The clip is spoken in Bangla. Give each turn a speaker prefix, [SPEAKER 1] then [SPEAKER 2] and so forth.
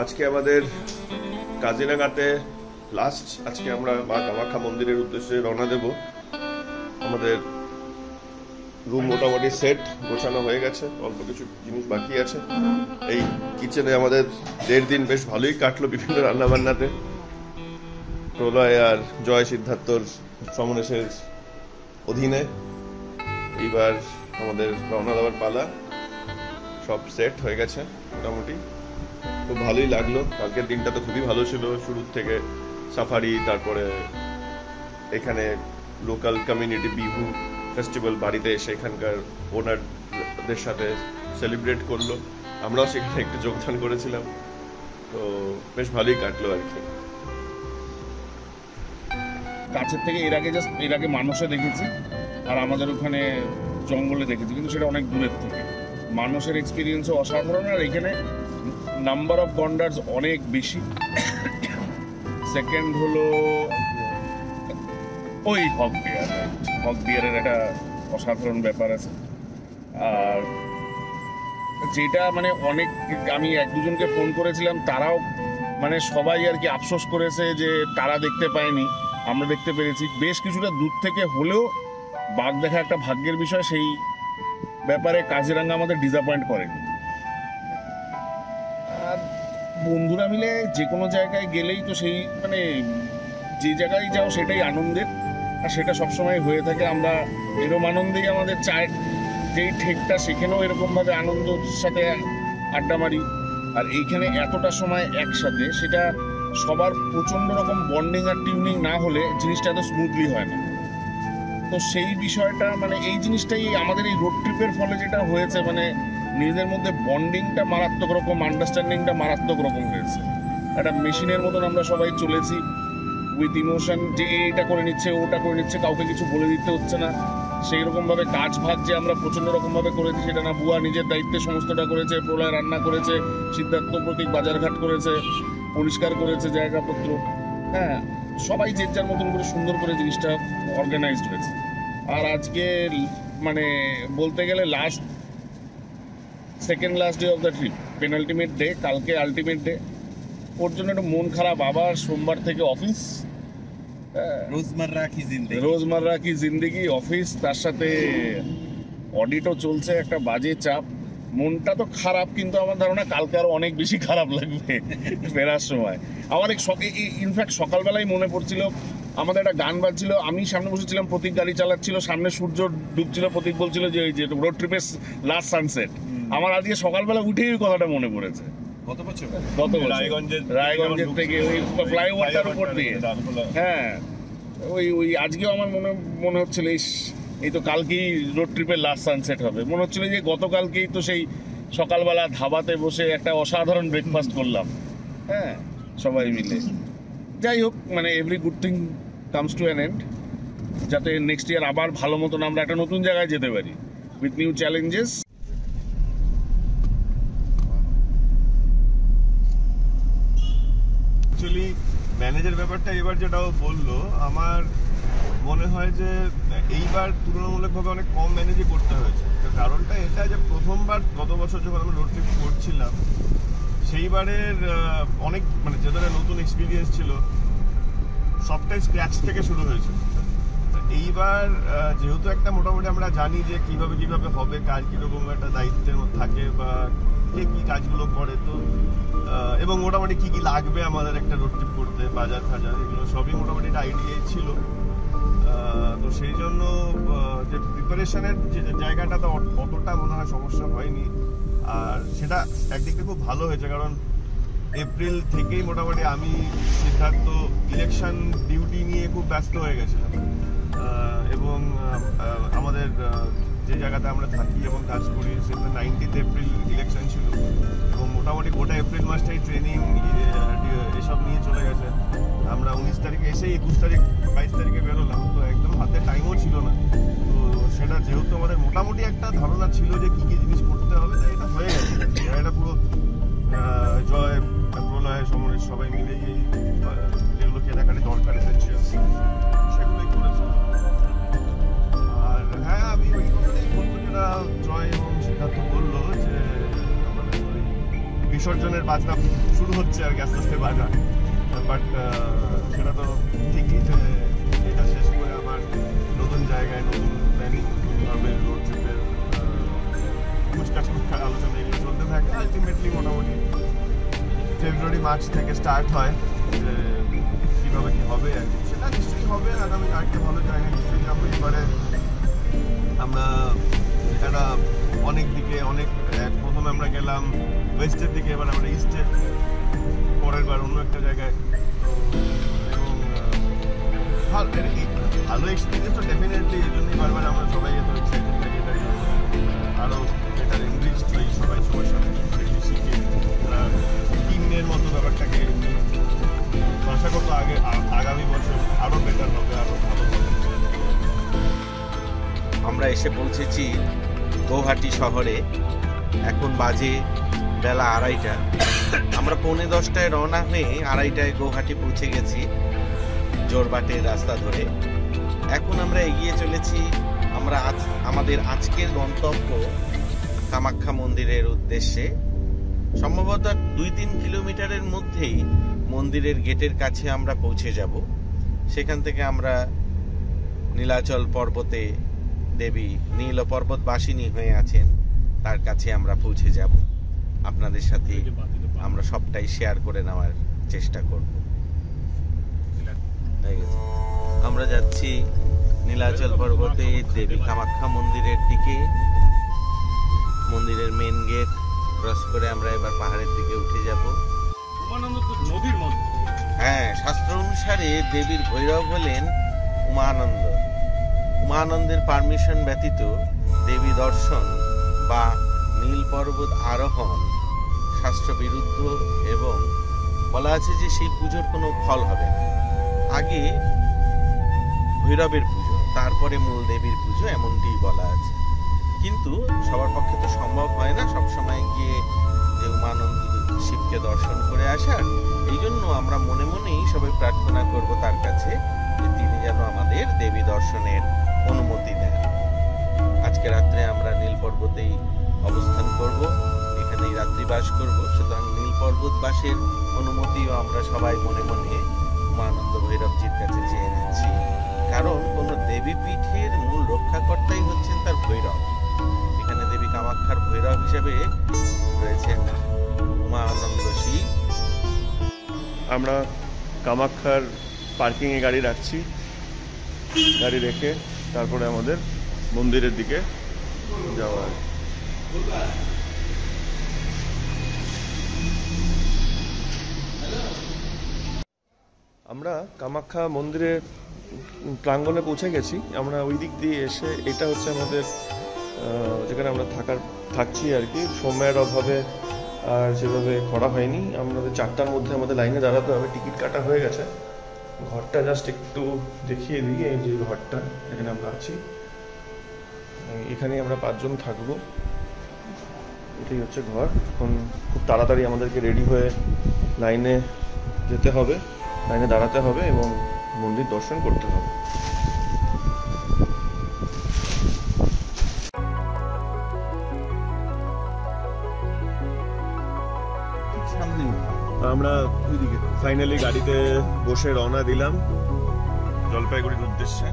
[SPEAKER 1] আজকে আমাদের কাজিরাঙাতে লাস্ট, আজকে আমরা মা কামাখ্যা মন্দিরের উদ্দেশ্যে রওনা দেব। আমাদের রুম মোটামুটি সেট গোছানো হয়ে গেছে, অল্প কিছু জিনিস বাকি আছে। এই কিচেনে আমাদের 1.5 দিন বেশ ভালোই কাটলো বিভিন্ন রান্নাবান্নাতে। প্রলয় আর জয় সিদ্ধার্থর সমরেশের অধীনে এইবার আমাদের রওনা দেওয়ার পালা। সব সেট হয়ে গেছে মোটামুটি, খুব ভালোই লাগলো। কালকের দিনটা তো খুবই ভালো ছিল, শুরুর থেকে সাফারি, তারপরে এখানে লোকাল কমিউনিটি বিহু ফেস্টিভ্যাল বাড়িতে এসে এখানকার ওনারদের সাথে সেলিব্রেট করলো, আমরাও সেখানে একটু যোগদান করেছিলাম। তো বেশ ভালোই কাটলো আর কি।
[SPEAKER 2] কাছের থেকে এর আগে মানুষে দেখেছি, আর আমাদের ওখানে জঙ্গলে দেখেছি, কিন্তু সেটা অনেক দূরের থেকে। মানুষের এক্সপিরিয়েন্সও অসাধারণ, আর এখানে নাম্বার অফ গন্ডার্স অনেক বেশি। সেকেন্ড হলো ওই হক বিয়ারের একটা অসাধারণ ব্যাপার আছে। আর যেটা মানে অনেক, আমি 1-2জনকে ফোন করেছিলাম, তারাও মানে সবাই আর কি আফসোস করেছে যে তারা দেখতে পায়নি, আমরা দেখতে পেরেছি। বেশ কিছুটা দূর থেকে হলেও বাঘ দেখা একটা ভাগ্যের বিষয়, সেই ব্যাপারে কাজিরাঙা আমাদের ডিসঅ্যাপয়েন্ট করেনি। আর বন্ধুরা মিলে যে কোনো জায়গায় গেলেই তো সেই মানে যে জায়গায় যাও সেটাই আনন্দের, আর সেটা সবসময় হয়ে থাকে। আমরা এরকম আনন্দেই আমাদের চায়ের যেই ঠেকটা, সেখানেও এরকমভাবে আনন্দের সাথে আড্ডা মারি। আর এইখানে এতটা সময় একসাথে, সেটা সবার প্রচণ্ড রকম বন্ডিং আর টিউনিং না হলে জিনিসটা এত স্মুথলি হয় না। তো সেই বিষয়টা মানে এই জিনিসটাই আমাদের এই রোড ট্রিপের ফলে যেটা হয়েছে, মানে নিজেদের মধ্যে বন্ডিংটা মারাত্মক রকম, আন্ডারস্ট্যান্ডিংটা মারাত্মক রকম হয়েছে। একটা মেশিনের মতন আমরা সবাই চলেছি উইথ ইমোশন, যে এটা করে নিচ্ছে ওটা করে নিচ্ছে, কাউকে কিছু বলে দিতে হচ্ছে না। সেই রকমভাবে কাজ ভাগ যে আমরা প্রচণ্ড রকমভাবে করেছি সেটা না। বুয়া নিজের দায়িত্বে সমস্তটা করেছে, প্রলয় রান্না করেছে, সিদ্ধার্থ প্রতীক বাজারঘাট করেছে, পরিষ্কার করেছে জায়গাপত্র। হ্যাঁ, সবাই যে যার মতন করে সুন্দর করে জিনিসটা অর্গানাইজড হয়েছে। আর আজকে মানে বলতে গেলে second last day of the trip, penultimate day, কালকে আলটিমেট ডে। ওর জন্য একটু মন খারাপ। আবার সোমবার থেকে অফিস, রোজমার্রা কি জিন্দেগি, অফিস, তার সাথে অডিটও চলছে, একটা বাজে চাপ। মনটা তো খারাপ, কিন্তু আমার ধারণা কালকে আরো অনেক বেশি খারাপ লাগবে ফেরার সময়। আমার ইনফ্যাক্ট সকালবেলায় মনে পড়ছিল, আমাদের একটা গান বাজছিল, আমি সামনে বসেছিলাম, প্রতীক গাড়ি চালাচ্ছিল, সামনে সূর্য ডুবছিল, প্রতীক বলছিল যে ওই যে রোড ট্রিপের লাস্ট সানসেট। আমার আজকে সকালবেলা উঠেই ওই কথাটা মনে পড়েছে। গত বছর রায়গঞ্জের থেকে ওই ফ্লাইওভারটার উপর দিয়ে। হ্যাঁ, ওই আজকেও আমার মনে হচ্ছিল এই তো কালকেই রোড ট্রিপের লাস্ট সানসেট হবে। মনে হচ্ছিল যে গতকালকেই তো সেই সকালবেলা ধাবাতে বসে একটা অসাধারণ ব্রেকফাস্ট করলাম, হ্যাঁ, সবাই মিলে। যাই হোক, মানে every good thing comes to an end, যাতে নেক্সট ইয়ার আবার ভালো মতন আমরা একটা নতুন জায়গায় যেতে পারি উইথ নিউ চ্যালেঞ্জেস।
[SPEAKER 1] অ্যাকচুয়ালি ম্যানেজের ব্যাপারটা এবার যেটাও বললো, আমার মনে হয় যে এইবার তুলনামূলকভাবে অনেক কম ম্যানেজই করতে হয়েছে। কারণটা এটা যে প্রথমবার গত বছর যখন আমরা রোড ট্রিপ করছিলাম, সেইবারের অনেক মানে যে ধরনের নতুন এক্সপিরিয়েন্স ছিল, সবটাই স্ক্র্যাচ থেকে শুরু হয়েছে। এইবার যেহেতু একটা মোটামুটি আমরা জানি যে কিভাবে হবে কাজ, কিরকম একটা দায়িত্বের মধ্যে থাকে বা কে কি কাজগুলো করে, তো এবং মোটামুটি কি লাগবে আমাদের একটা রোড ট্রিপ করতে, বাজার ফাজার, এগুলো সবই মোটামুটি একটা আইডিয়াই ছিল। তো সেই জন্য যে প্রিপারেশনের জায়গাটা তো অতটা মনে হয় সমস্যা হয়নি। আর সেটা একদিক থেকে খুব ভালো হয়েছে, কারণ এপ্রিল থেকেই মোটামুটি আমি সিদ্ধার্থ ইলেকশন ডিউটি নিয়ে খুব ব্যস্ত হয়ে গেছিলাম। এবং আমাদের যে জায়গাতে আমরা থাকি এবং কাজ করি, সেখানে 19 এপ্রিল ইলেকশন ছিল, এবং মোটামুটি গোটা এপ্রিল মাসটাই ট্রেনিং এসব নিয়ে চলে গেছে। আমরা 19 তারিখে এসে 21 তারিখ 22 তারিখে বেরোলাম, তো একদম হাতে টাইমও ছিল না। তো সেটা যেহেতু আমাদের মোটামুটি একটা ধারণা ছিল যে কি কি জিনিস করতে হবে, তাই এটা হয়ে গেছে। এটা পুরো জয়, প্রলয়, সমরেশ সবাই মিলে যেগুলো কেনাকাটি দরকার এসেন্সিয়াল সেগুলোই করেছে। আর হ্যাঁ, আমি ওই কথাটাই বলবো যেটা জয় এবং সিদ্ধার্থ বললো, যে বিসর্জনের বাজনা শুরু হচ্ছে আর কি, আস্তে আস্তে বাজা। বাট সেটা তো ঠিকই যে এটা শেষ করে আবার নতুন জায়গায় নতুন প্ল্যানিং, নতুনভাবে রোড ট্রিপের কুচকাচ আলোচনা এগুলো চলতে থাকে। আলটিমেটলি মোটামুটি ফেব্রুয়ারি মার্চ থেকে স্টার্ট হয় যে কীভাবে কী হবে আর কি। সেটা নিশ্চয়ই হবে, আগামী আরেকটা ভালো জায়গা নিশ্চয়ই যাবো। এবারে আমরা একটা অনেক দিকে প্রথমে আমরা গেলাম ওয়েস্টের দিকে, এবার আমরা ইস্টের, পরের বার অন্য একটা জায়গায়। তো এবং ভালো এক্সপিরিয়েন্স তো ডেফিনেটলি, এই জন্যই বারবার আমরা সবাই এত এক্সাইটেড থাকি এটার জন্য। আরও বেটার এনরিচড হই সবাই সবার সাথে শিখে টিমের মতো ব্যাপারটাকে। আশা করবো আগামী বছর আরও বেটার হবে, আরও ভালো হবে।
[SPEAKER 3] আমরা এসে পৌঁছেছি গৌহাটি শহরে। এখন বাজে বেলা 2:30। আমরা 9:45 রওনা হয়ে 2:30 গৌহাটি পৌঁছে গেছি জোরবাটের রাস্তা ধরে। এখন আমরা এগিয়ে চলেছি আমাদের আজকের গন্তব্য কামাখ্যা মন্দিরের উদ্দেশ্যে। সম্ভবত 2-3 কিলোমিটারের মধ্যেই মন্দিরের গেটের কাছে আমরা পৌঁছে যাব। সেখান থেকে আমরা নীলাচল পর্বতে দেবী নীল পর্বতবাসিনী হয়ে আছেন তার কাছে আমরা পৌঁছে যাব। আপনাদের সাথে আমরা সবটাই শেয়ার করে নেওয়ার চেষ্টা করব। আমরা যাচ্ছি নীলাচল পর্বতে দেবী কামাখ্যা মন্দিরের দিকে। মন্দিরের মেন গেট ক্রস করে আমরা এবার পাহাড়ের দিকে উঠে যাব। হ্যাঁ, শাস্ত্র অনুসারে দেবীর ভৈরব হলেন উমানন্দ। উমানন্দের পারমিশন ব্যতীত দেবী দর্শন বা নীল পর্বত আরোহণ শাস্ত্র বিরুদ্ধ, এবং বলা আছে যে সেই পুজোর কোনো ফল হবে না। আগে ভৈরবের পুজো, তারপরে মূল দেবীর পুজো, এমনটি বলা আছে। কিন্তু সবার পক্ষে তো সম্ভব হয় না সবসময় গিয়ে যে উমানন্দ শিবকে দর্শন করে আসা। এই জন্য আমরা মনে মনেই সবাই প্রার্থনা করব তার কাছে যে তিনি যেন আমাদের দেবী দর্শনের অনুমতি দেন। আজকে রাত্রে আমরা নীল পর্বতেই অবস্থান করব, এখানেই রাত্রিবাস করব। সুতরাং নীল পর্বত বাসের অনুমতিও আমরা সবাই মনে মনে উমানন্দ ভৈরবজির কাছে চেয়ে নিচ্ছি। কারণ কোন দেবী পীঠের মূল রক্ষাকর্তাই হচ্ছেন তার ভৈরব। এখানে দেবী কামাখ্যার ভৈরব হিসেবে রয়েছেন উমানন্দ শিব।
[SPEAKER 1] আমরা কামাখ্যার পার্কিংয়ে গাড়ি রাখছি, গাড়ি রেখে তারপরে আমাদের মন্দিরের দিকে যাওয়া। আমরা কামাখ্যা মন্দিরের প্রাঙ্গণে পৌঁছে গেছি। আমরা ওই দিক দিয়ে এসে, এটা হচ্ছে আমাদের যেখানে আমরা থাকছি আর কি। সময়ের অভাবে আর সেভাবে করা হয়নি। আমাদের 4টার মধ্যে আমাদের লাইনে দাঁড়াতে হবে, টিকিট কাটা হয়ে গেছে। ঘরটা জাস্ট একটু দেখিয়ে দিই। এই যে ঘরটা, এখানে আমরা আছি, এখানেই আমরা 5 জন থাকবো। এটাই হচ্ছে ঘর। এখন খুব তাড়াতাড়ি আমাদেরকে রেডি হয়ে লাইনে যেতে হবে, লাইনে দাঁড়াতে হবে এবং মন্দির দর্শন করতে হবে। আমরা ফাইনালি গাড়িতে বসে রওনা দিলাম জলপাইগুড়ির উদ্দেশ্যে।